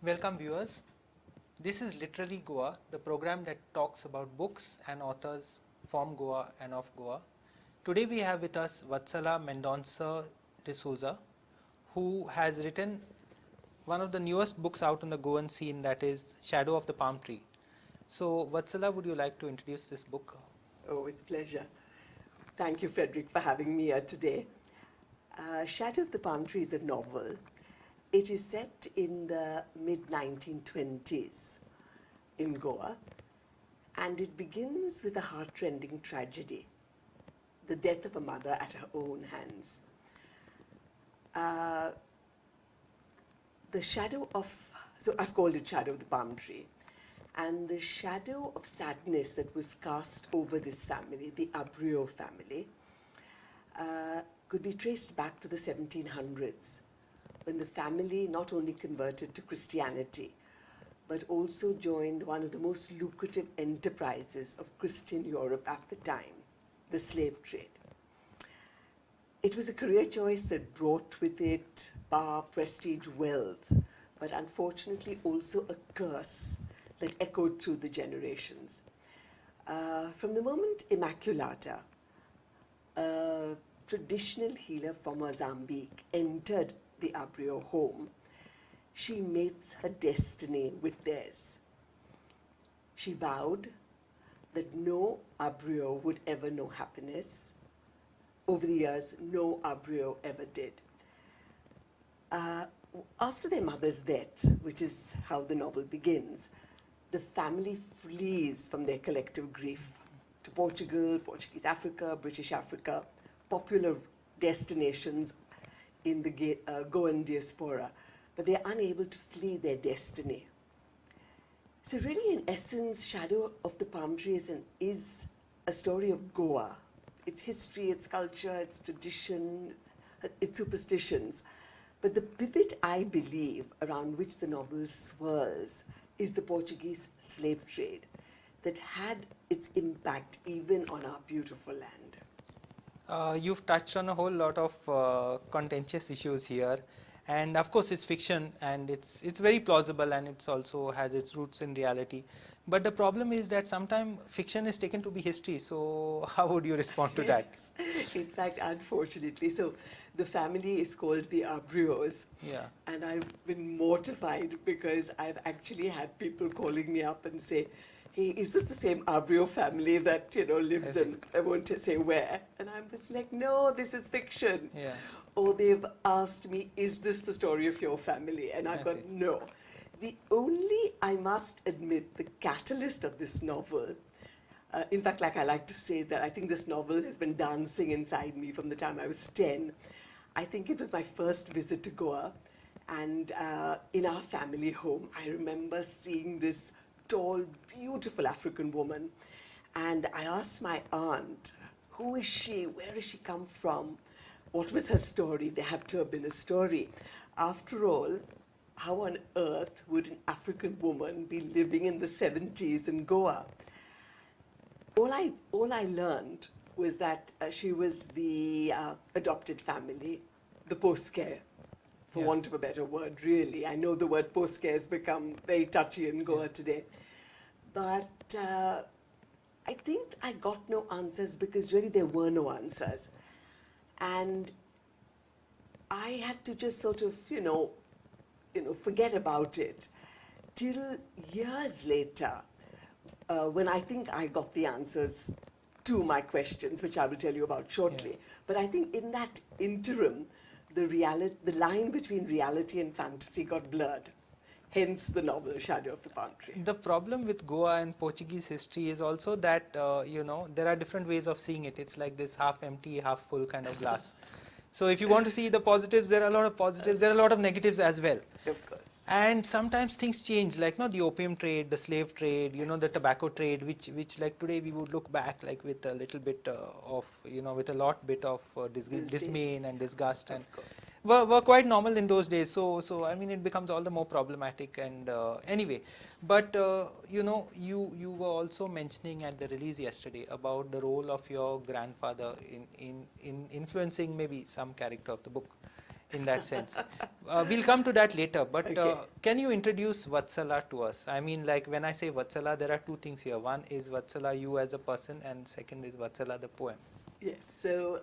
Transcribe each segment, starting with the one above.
Welcome viewers. This is Literally Goa, the program that talks about books and authors from Goa and of Goa. Today we have with us Vatsala Mendonca de Souza, who has written one of the newest books out on the Goan scene, that is Shadow of the Palm Tree. So Vatsala, would you like to introduce this book? Oh, with pleasure. Thank you, Frederick, for having me here today. Shadow of the Palm Tree is a novel. It is set in the mid-1920s in Goa, and it begins with a heart-rending tragedy, the death of a mother at her own hands. So I've called it Shadow of the Palm Tree. And the shadow of sadness that was cast over this family, the Abreu family, could be traced back to the 1700s, when the family not only converted to Christianity, but also joined one of the most lucrative enterprises of Christian Europe at the time, the slave trade. It was a career choice that brought with it power, prestige, wealth, but unfortunately also a curse that echoed through the generations. From the moment Immaculata, a traditional healer from Mozambique, entered the Abreu home, she mates her destiny with theirs. She vowed that no Abreu would ever know happiness. Over the years, no Abreu ever did. After their mother's death, which is how the novel begins, the family flees from their collective grief to Portugal, Portuguese Africa, British Africa, popular destinations in the Goan diaspora, but they are unable to flee their destiny. So really, in essence, Shadow of the Palm Tree is a story of Goa, its history, its culture, its tradition, its superstitions. But the pivot, I believe, around which the novel swirls is the Portuguese slave trade that had its impact even on our beautiful land. You've touched on a whole lot of contentious issues here, and of course it's fiction and it's very plausible, and it's also has its roots in reality. But the problem is that sometimes fiction is taken to be history. So how would you respond to that? Yes. In fact, unfortunately, so the family is called the Abreuos. Yeah. And I've been mortified because I've actually had people calling me up and say, hey, is this the same Abreu family that, lives in, I won't say where? And I'm just like, no, this is fiction. Yeah. Or they've asked me, is this the story of your family? And I've gone, no. The only, I must admit, the catalyst of this novel, in fact, like I like to say that I think this novel has been dancing inside me from the time I was 10. I think it was my first visit to Goa, and in our family home, I remember seeing this tall, beautiful African woman, and I asked my aunt, who is she? Where does she come from? What was her story? There had to have been a story. After all, how on earth would an African woman be living in the 70s in Goa? All I learned was that she was the adopted family, the postcare, for want of a better word, really. I know the word postcare has become very touchy in Goa today. But I think I got no answers because really there were no answers. And I had to just sort of, forget about it till years later, when I think I got the answers to my questions, which I will tell you about shortly. Yeah. But I think in that interim, the line between reality and fantasy got blurred. Hence the novel Shadow of the Palm Tree. The problem with Goa and Portuguese history is also that, there are different ways of seeing it. It's like this half empty, half full kind of glass. So if you want to see the positives, there are a lot of positives, there are a lot of negatives as well. Of course. And sometimes things change, like the opium trade, the slave trade, the tobacco trade, which like today we would look back like with a little bit with a lot bit of dismay and disgust, and were quite normal in those days. So I mean, it becomes all the more problematic. And anyway, but you were also mentioning at the release yesterday about the role of your grandfather in influencing maybe some character of the book. in that sense. We'll come to that later, but Okay. can you introduce Vatsala to us? I mean, like when I say Vatsala, there are two things here. One is Vatsala, you as a person, and second is Vatsala, the poem. Yes, so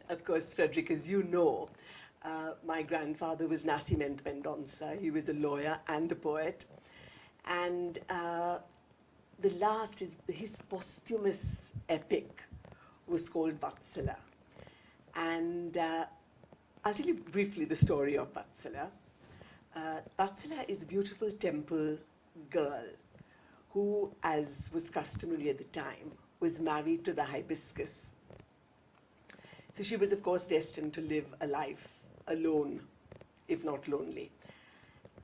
of course, Frederick, as you know, my grandfather was Mendonca. He was a lawyer and a poet. And the last, his posthumous epic was called Vatsala. And I'll tell you briefly the story of Vatsala. Vatsala is a beautiful temple girl who, as was customary at the time, was married to the hibiscus. So she was, of course, destined to live a life alone, if not lonely.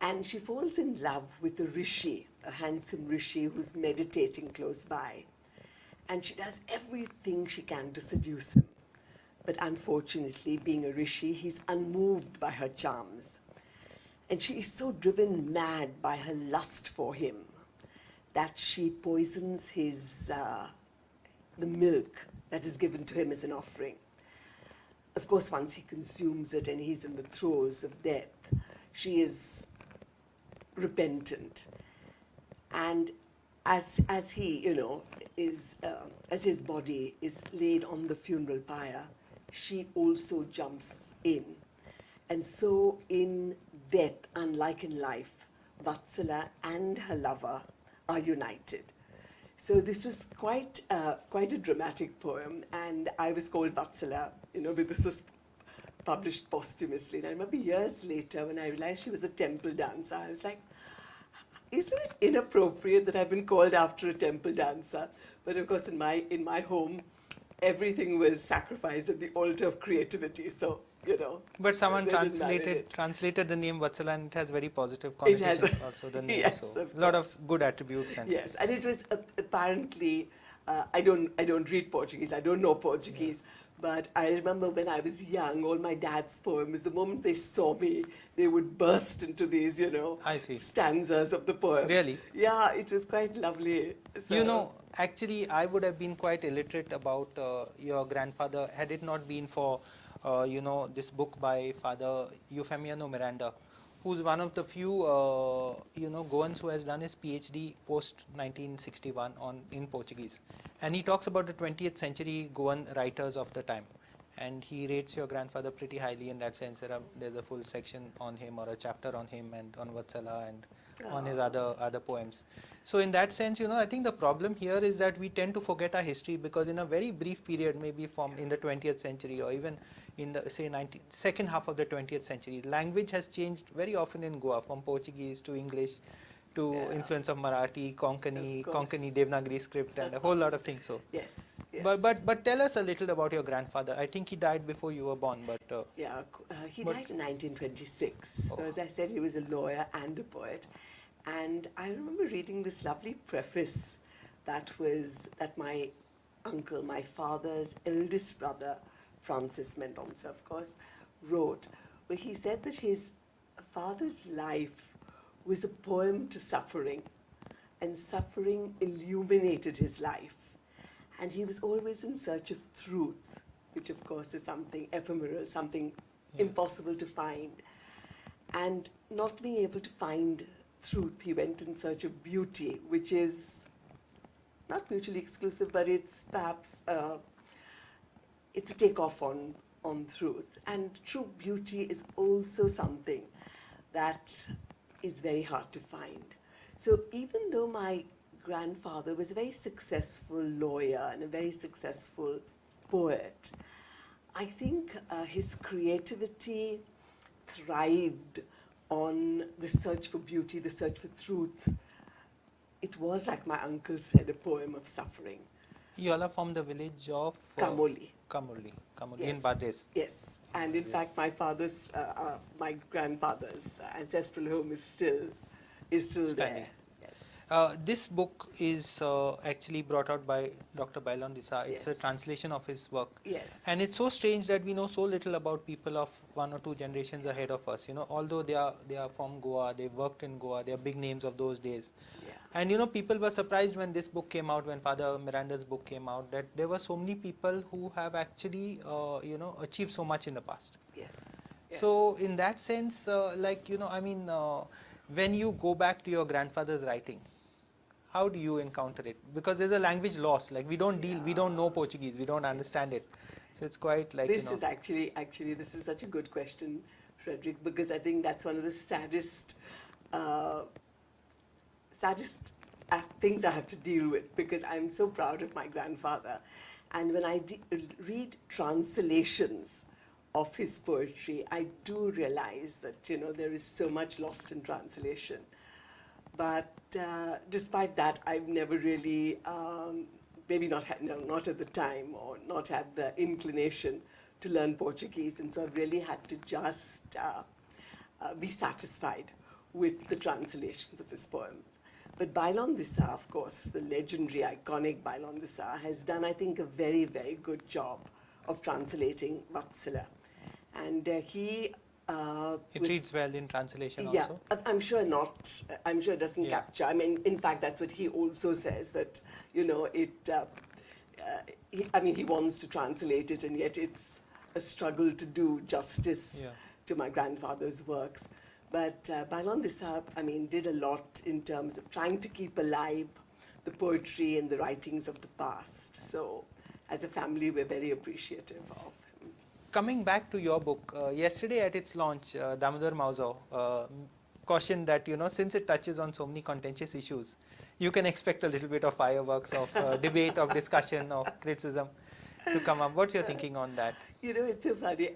And she falls in love with a rishi, a handsome rishi who's meditating close by. And she does everything she can to seduce him. But unfortunately, being a rishi, he's unmoved by her charms. And she is so driven mad by her lust for him that she poisons the milk that is given to him as an offering. Of course, once he consumes it and he's in the throes of death, she is repentant. And as he, as his body is laid on the funeral pyre, she also jumps in. And so in death, unlike in life, Vatsala and her lover are united. So this was quite a dramatic poem, and I was called Vatsala, but this was published posthumously. And I remember years later when I realized she was a temple dancer, I was like, isn't it inappropriate that I've been called after a temple dancer? But of course, in my home, everything was sacrificed at the altar of creativity. So, But someone they didn't marry it. translated the name Vatsala, and it has very positive It has connotations also, the name. yes, So of a lot course. of good attributes. And Yes, and it was apparently, I don't read Portuguese, I don't know Portuguese, but I remember when I was young, all my dad's poems, the moment they saw me, they would burst into these, I see. stanzas of the poem. Really? Yeah, it was quite lovely. So, Actually, I would have been quite illiterate about your grandfather had it not been for, this book by Father Eufemiano Miranda, who's one of the few, Goans who has done his PhD post 1961 in Portuguese. And he talks about the 20th century Goan writers of the time. And he rates your grandfather pretty highly in that sense. There's a full section on him or a chapter on him and on Vatsala and on his other poems. So in that sense, I think the problem here is that we tend to forget our history, because in a very brief period, maybe from in the 20th century or even in the second half of the 20th century, language has changed very often in Goa, from Portuguese to English to influence of Marathi, Konkani Devanagari script, and a whole lot of things. So yes. but tell us a little about your grandfather. I think he died before you were born, but he died in 1926. So as I said, he was a lawyer and a poet. And I remember reading this lovely preface that my uncle, my father's eldest brother, Francis Mendonca, of course, wrote, where he said that his father's life was a poem to suffering, and suffering illuminated his life. And he was always in search of truth, which of course is something ephemeral, something impossible to find. And not being able to find truth, he went in search of beauty, which is not mutually exclusive, but it's perhaps it's a takeoff on truth. And true beauty is also something that is very hard to find. So even though my grandfather was a very successful lawyer and a very successful poet, I think his creativity thrived on the search for beauty, the search for truth. It was, like my uncle said, a poem of suffering. You all are from the village of Kamoli. Yes. In Badres. Yes, and in fact, my grandfather's ancestral home is still Standing. there. Yes. This book is actually brought out by Dr. Bailon Disa. It's a translation of his work. Yes. And it's so strange that we know so little about people of one or two generations ahead of us. Although they are from Goa, they worked in Goa, they are big names of those days. Yeah. And people were surprised when this book came out, when Father Miranda's book came out, that there were so many people who have actually achieved so much in the past. Yes. So in that sense, like, you know, I mean, when you go back to your grandfather's writing, how do you encounter it? Because there's a language loss. Like we don't we don't know Portuguese, we don't understand it. So it's quite like, This is actually, this is such a good question, Frederick, because I think that's one of the saddest, uh, saddest things I have to deal with, because I'm so proud of my grandfather. And when I read translations of his poetry, I do realize that, you know, there is so much lost in translation. But despite that, I've never really, maybe not not at the time, or not had the inclination to learn Portuguese, and so I've really had to just be satisfied with the translations of his poems. But Bailon Dissa, of course, the legendary, iconic Bailon Dissa, has done, I think, a very, very good job of translating Vatsala. And he it reads well in translation yeah, also. I'm sure not. I'm sure it doesn't capture. I mean, in fact, that's what he also says, that, you know, it. I mean, he wants to translate it, and yet it's a struggle to do justice to my grandfather's works. But Bailon Dissa, I mean, did a lot in terms of trying to keep alive the poetry and the writings of the past. So, as a family, we're very appreciative of him. Coming back to your book, yesterday at its launch, Damodar Mauzo cautioned that, you know, since it touches on so many contentious issues, you can expect a little bit of fireworks, of debate, of discussion, of criticism to come up. What's your thinking on that? You know, it's so funny.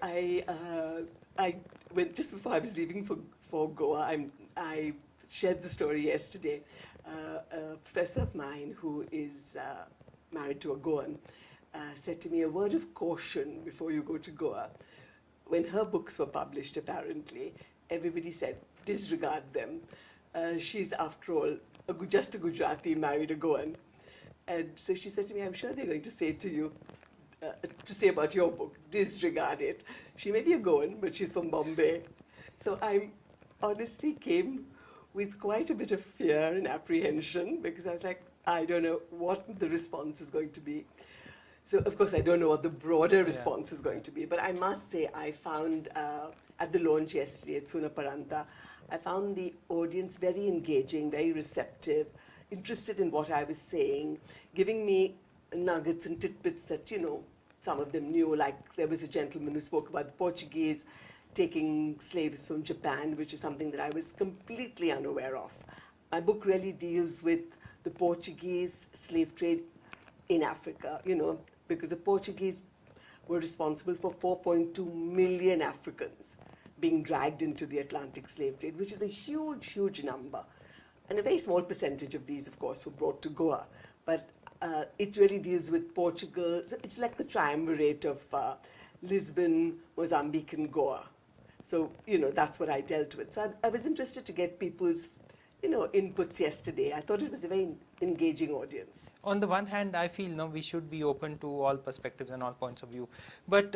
Just before I was leaving for Goa, I shared the story yesterday. A professor of mine who is married to a Goan said to me, a word of caution before you go to Goa. When her books were published, apparently, everybody said, disregard them. She's, after all, just a Gujarati married a Goan. And so she said to me, I'm sure they're going to say to you, to say about your book, disregard it. She may be a Goan, but she's from Bombay. So I honestly came with quite a bit of fear and apprehension, because I was like, I don't know what the response is going to be. So, of course, I don't know what the broader response is going to be. But I must say, I found, at the launch yesterday at Suna Paranta, I found the audience very engaging, very receptive, interested in what I was saying, giving me nuggets and tidbits that, you know, some of them knew. Like, there was a gentleman who spoke about the Portuguese taking slaves from Japan, which is something that I was completely unaware of. My book really deals with the Portuguese slave trade in Africa, you know, because the Portuguese were responsible for 4.2 million Africans being dragged into the Atlantic slave trade, which is a huge, huge number. And a very small percentage of these, of course, were brought to Goa. But it really deals with Portugal. So it's like the triumvirate of Lisbon, Mozambique, and Goa. So, you know, that's what I dealt with. So I was interested to get people's, you know, inputs yesterday. I thought it was a very engaging audience. On the one hand, I feel, no, we should be open to all perspectives and all points of view. But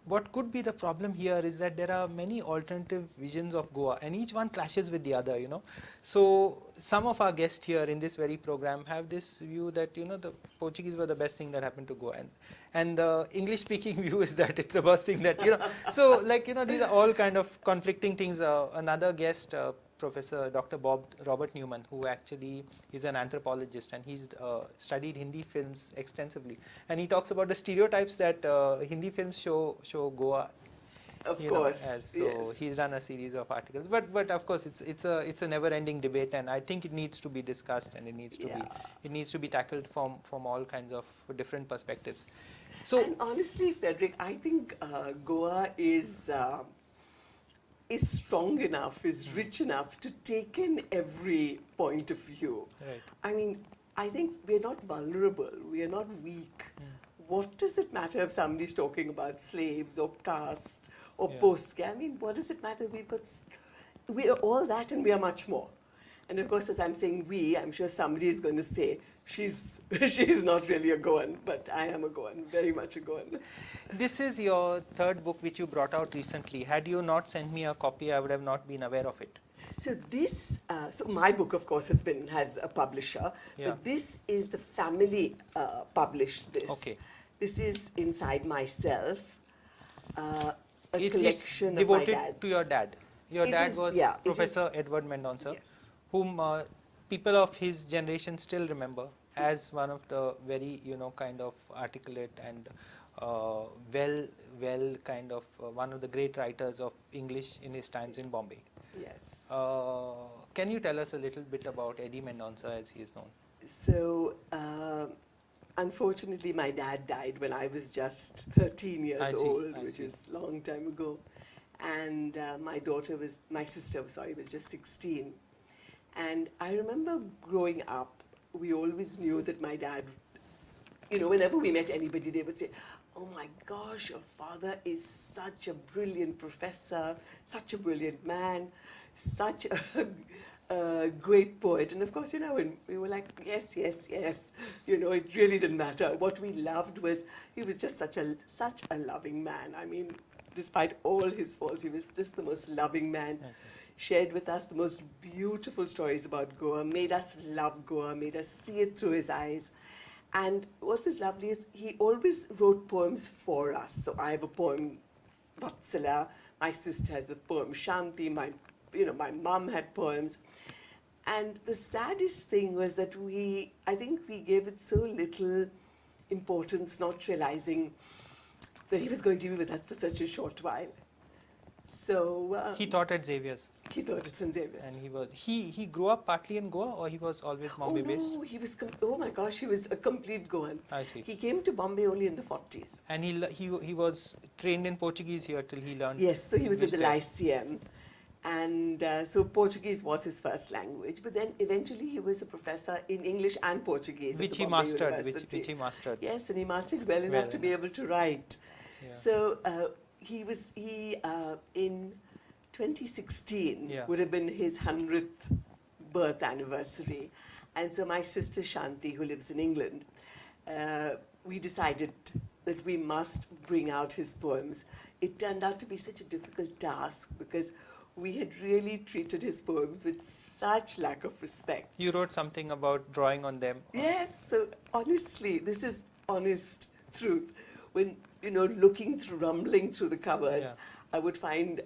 what could be the problem here is that there are many alternative visions of Goa, and each one clashes with the other, you know. So some of our guests here in this very program have this view that, you know, the Portuguese were the best thing that happened to Goa, and the English speaking view is that it's the worst thing that, you know. So, like, you know, these are all kind of conflicting things. Another guest, Professor Dr. Robert Newman, who actually is an anthropologist, and he's studied Hindi films extensively, and he talks about the stereotypes that Hindi films show Goa. Of course, so he's done a series of articles, but of course it's a never-ending debate, and I think it needs to be discussed, and it needs to be tackled from all kinds of different perspectives. So, and honestly, Frederick, I think Goa is strong enough, is rich enough to take in every point of view. Right. I mean, I think we're not vulnerable, we are not weak. What does it matter if somebody's talking about slaves or caste or post-care? I mean, what does it matter? We are all that and we are much more. And of course, as I'm saying we, I'm sure somebody is going to say, she's not really a Goan, but I am a Goan, very much a Goan. This is your third book which you brought out recently. Had you not sent me a copy, I would have not been aware of it. So this, so my book, of course, has a publisher, but this is the family published this. Okay. This is Inside Myself. a collection it's devoted of my dad's. to your dad. Your It dad is, was yeah, it Professor Edward Mendonca, Yes. whom people of his generation still remember as one of the very, kind of articulate and well kind of one of the great writers of English in his times in Bombay. Yes. Can you tell us a little bit about Eddie Mendonca as he is known? So, unfortunately, my dad died when I was just 13 years old, which is a long time ago. And my sister, was just 16. And I remember growing up, we always knew that my dad, whenever we met anybody, they would say, "Oh my gosh, your father is such a brilliant professor, such a brilliant man, such a great poet." And of course, when we were like, yes, yes, yes, it really didn't matter. What we loved was he was just such a loving man. I mean, despite all his faults, he was just the most loving man. Shared with us the most beautiful stories about Goa, made us love Goa, made us see it through his eyes. And what was lovely is he always wrote poems for us. So I have a poem, Vatsala. My sister has a poem, Shanti. My mom had poems. And the saddest thing was that I think we gave it so little importance, not realizing that he was going to be with us for such a short while. So he taught at Xavier's. He taught at St. Xavier's. And he grew up partly in Goa, or he was always Bombay based? Oh no, he was. Oh my gosh, he was a complete Goan. I see. He came to Bombay only in the 40s. And he was trained in Portuguese here till he learned. Yes, so he was at English the Lyceum, and so Portuguese was his first language. But then eventually he was a professor in English and Portuguese, which at the he Bombay mastered. University. Which he mastered. Yes, and he mastered well enough to be able to write. Yeah. So he in 2016 would have been his 100th birth anniversary. And so my sister Shanti, who lives in England, we decided that we must bring out his poems. It turned out to be such a difficult task because we had really treated his poems with such lack of respect. You wrote something about drawing on them. Yes, so honestly, this is honest truth. When, rumbling through the cupboards, I would find,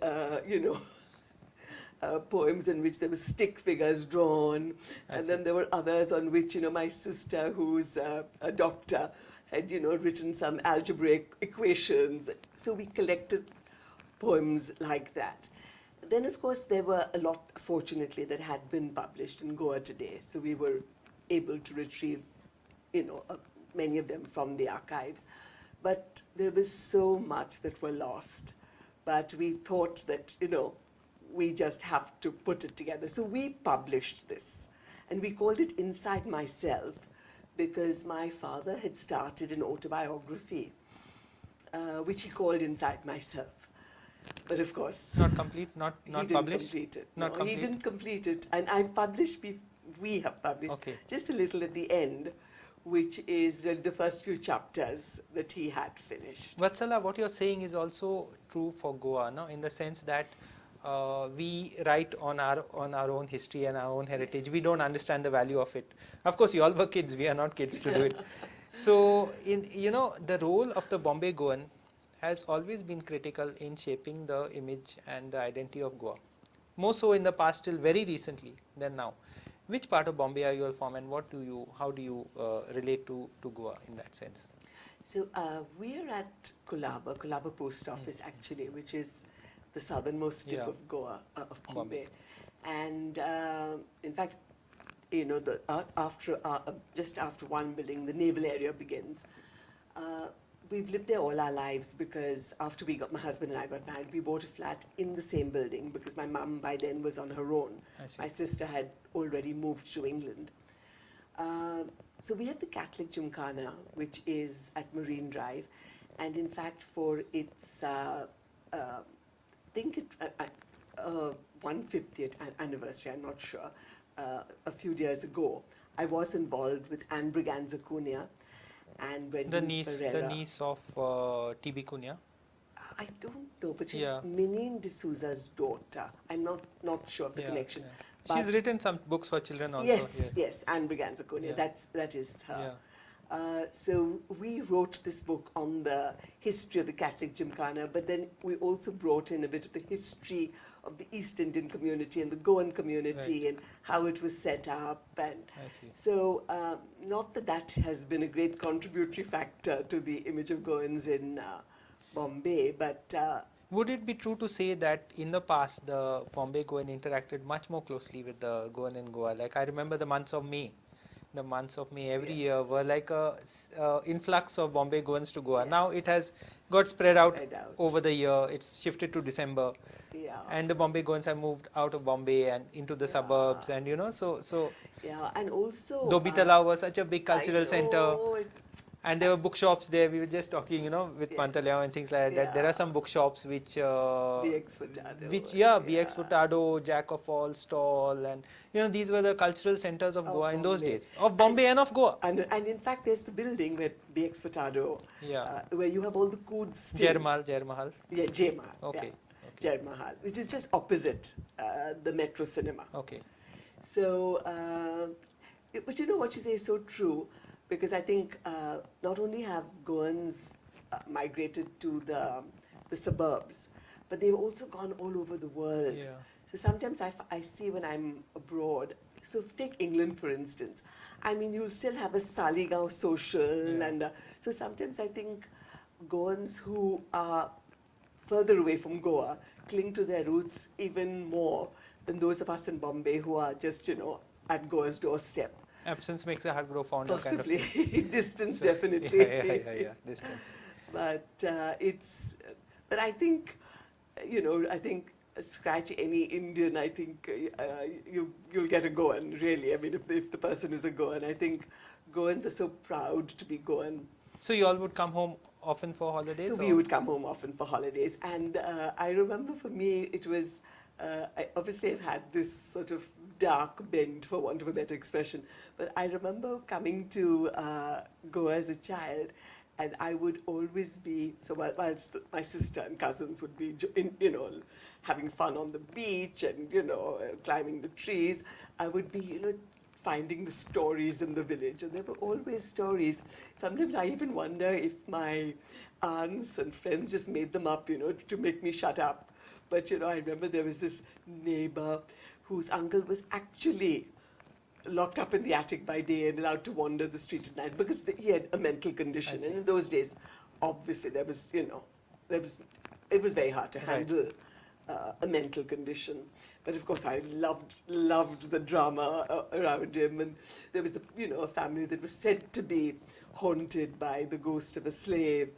poems in which there were stick figures drawn, and then there were others on which, my sister, who's a doctor, had, written some algebraic equations. So we collected poems like that. Then, of course, there were a lot, fortunately, that had been published in Goa today. So we were able to retrieve, many of them from the archives. But there was so much that were lost. But we thought that, we just have to put it together. So we published this. And we called it Inside Myself because my father had started an autobiography, which he called Inside Myself. But of course, not complete, not he published. Didn't complete it. Not no, complete. He didn't complete it, and we have published just a little at the end, which is the first few chapters that he had finished. Vatsala, what you're saying is also true for Goa, no? In the sense that we write on our own history and our own heritage. We don't understand the value of it. Of course, you all were kids. We are not kids to do it. So, the role of the Bombay Goan has always been critical in shaping the image and the identity of Goa. More so in the past till very recently than now. Which part of Bombay are you all from, and how do you relate to Goa in that sense? So we are at Colaba Post Office actually, which is the southernmost tip of Goa, of Bombay. And in fact, just after one building, the naval area begins. We've lived there all our lives because after my husband and I got married, we bought a flat in the same building because my mum by then was on her own. My sister had already moved to England. So we have the Catholic Gymkhana, which is at Marine Drive. And in fact, for its, 150th anniversary, I'm not sure, a few years ago, I was involved with Anne Braganza Cunha and Brendan Pereira. The niece of T.B. Cunha? I don't know, but she's Minin de Souza's daughter. I'm not sure of the connection. She's written some books for children also. Yes, Anne Braganza Cunha. That is her. So we wrote this book on the history of the Catholic Gymkhana, but then we also brought in a bit of the history of the East Indian community and the Goan community and how it was set up. And I see. so not that that has been a great contributory factor to the image of Goans in Bombay, but Would it be true to say that in the past the Bombay Goan interacted much more closely with the Goan in Goa? Like I remember the months of May. The months of May every year were like a influx of Bombay Goans to Goa. Now it has got spread out over the year. It's shifted to December. Yeah. And the Bombay Goans have moved out of Bombay and into the suburbs, and so yeah, and also Dobitala was such a big I cultural center. know, And there were bookshops there. We were just talking, with Pantaleo and things like that. There are some bookshops which BX Furtado. BX Furtado, Jack of all stall, and these were the cultural centers of Goa in those days, of Bombay and of Goa. And in fact, there's the building where BX Furtado, where you have all the coups still. Jair Mahal. Yeah, Jair Mahal. Okay. Yeah. Jair Mahal, which is just opposite the Metro Cinema. Okay. So, but you know what you say is so true, because I think not only have Goans migrated to the suburbs, but they've also gone all over the world. Yeah. So sometimes I see when I'm abroad, so take England for instance, I mean you'll still have a Saligaon social, and so sometimes I think Goans who are further away from Goa cling to their roots even more than those of us in Bombay who are just, at Goa's doorstep. Absence makes the heart grow fonder. Possibly. Kind of Distance, so, definitely. Yeah, distance. But but I think, I think scratch any Indian, I think you'll get a Goan, really. I mean, if the person is a Goan, I think Goans are so proud to be Goan. So you all would come home often for holidays? So we would come home often for holidays. And I remember for me, it was, I've had this sort of dark bent, for want of a better expression. But I remember coming to Goa as a child, and I would always be, so whilst my sister and cousins would be, having fun on the beach and, climbing the trees, I would be, finding the stories in the village. And there were always stories. Sometimes I even wonder if my aunts and friends just made them up, to make me shut up. But, I remember there was this neighbor whose uncle was actually locked up in the attic by day and allowed to wander the street at night because he had a mental condition. And in those days, obviously, there was, it was very hard to handle a mental condition. But of course, I loved the drama around him. And there was, a family that was said to be haunted by the ghost of a slave.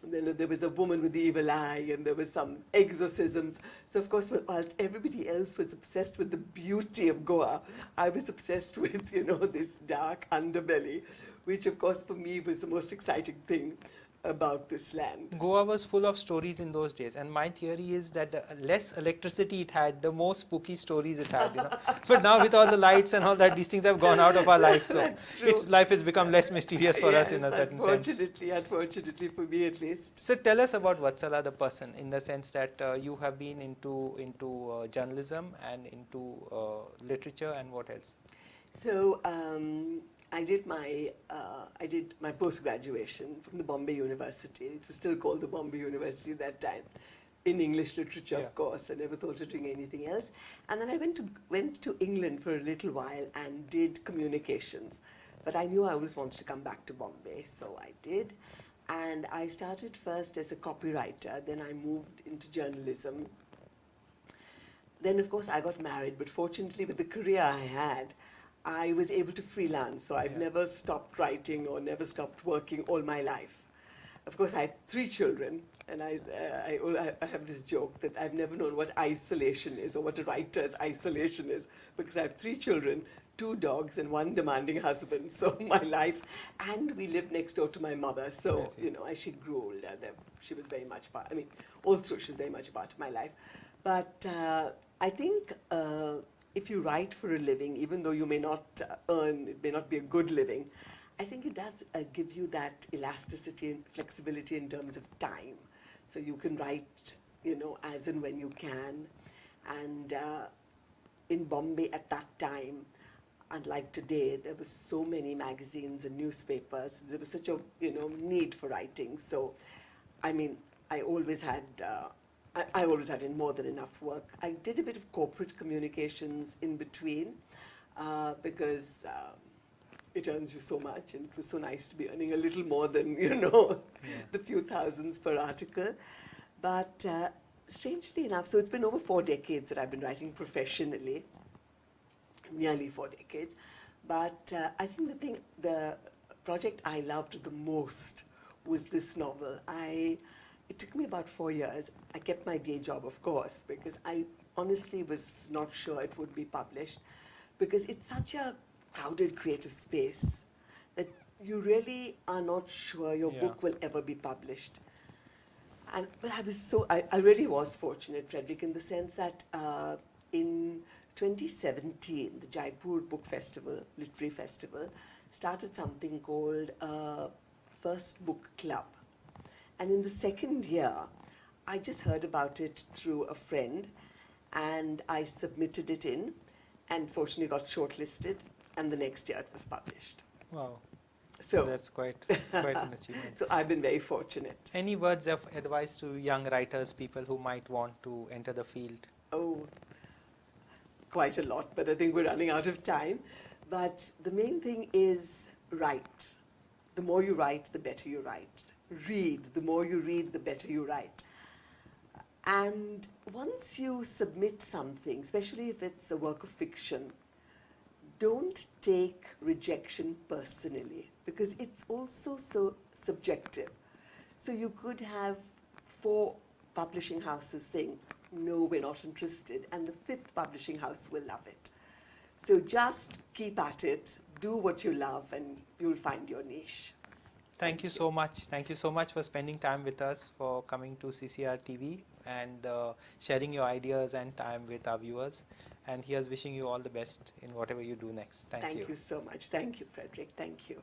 And then there was a woman with the evil eye, and there was some exorcisms. So of course, whilst everybody else was obsessed with the beauty of Goa, I was obsessed with, this dark underbelly, which of course for me was the most exciting thing about this land. Goa was full of stories in those days, and my theory is that the less electricity it had, the more spooky stories it had. But now with all the lights and all that, these things have gone out of our lives, so That's true. its life has become less mysterious for us in a certain sense. Unfortunately for me at least. So tell us about Vatsala the person, in the sense that you have been into journalism and into literature, and what else? So I did my post-graduation from the Bombay University. It was still called the Bombay University at that time, in English literature, of course. I never thought of doing anything else. And then I went to England for a little while and did communications. But I knew I always wanted to come back to Bombay, so I did. And I started first as a copywriter, then I moved into journalism. Then, of course, I got married, but fortunately, with the career I had, I was able to freelance, so I've never stopped writing or never stopped working all my life. Of course, I have 3 children, and I have this joke that I've never known what isolation is or what a writer's isolation is, because I have 3 children, 2 dogs, and 1 demanding husband. So my life, and we lived next door to my mother. So as she grew older, she was very much part. Also she was very much a part of my life. But I think if you write for a living, even though you may not earn, it may not be a good living, I think it does give you that elasticity and flexibility in terms of time. So you can write, as and when you can. And in Bombay at that time, unlike today, there were so many magazines and newspapers. There was such a need for writing. So, I mean, I always had more than enough work. I did a bit of corporate communications in between because it earns you so much, and it was so nice to be earning a little more than the few thousands per article. But strangely enough, so it's been over 4 decades that I've been writing professionally. Nearly 4 decades, but I think the project I loved the most was this novel. It took me about 4 years. I kept my day job, of course, because I honestly was not sure it would be published, because it's such a crowded creative space that you really are not sure your book will ever be published. But I really was fortunate, Frederick, in the sense that in 2017, the Jaipur Book Festival, Literary Festival, started something called First Book Club. And in the second year, I just heard about it through a friend, and I submitted it in, and fortunately got shortlisted, and the next year it was published. Wow. So that's quite an achievement. So I've been very fortunate. Any words of advice to young writers, people who might want to enter the field? Oh, quite a lot, but I think we're running out of time. But the main thing is write. The more you write, the better you write. Read. The more you read, the better you write. And once you submit something, especially if it's a work of fiction, don't take rejection personally, because it's also so subjective. So you could have 4 publishing houses saying, no, we're not interested, and the 5th publishing house will love it. So just keep at it, do what you love, and you'll find your niche. Thank you so much. Thank you so much for spending time with us, for coming to CCRTV and sharing your ideas and time with our viewers. And here's wishing you all the best in whatever you do next. Thank you. Thank you so much. Thank you, Frederick. Thank you.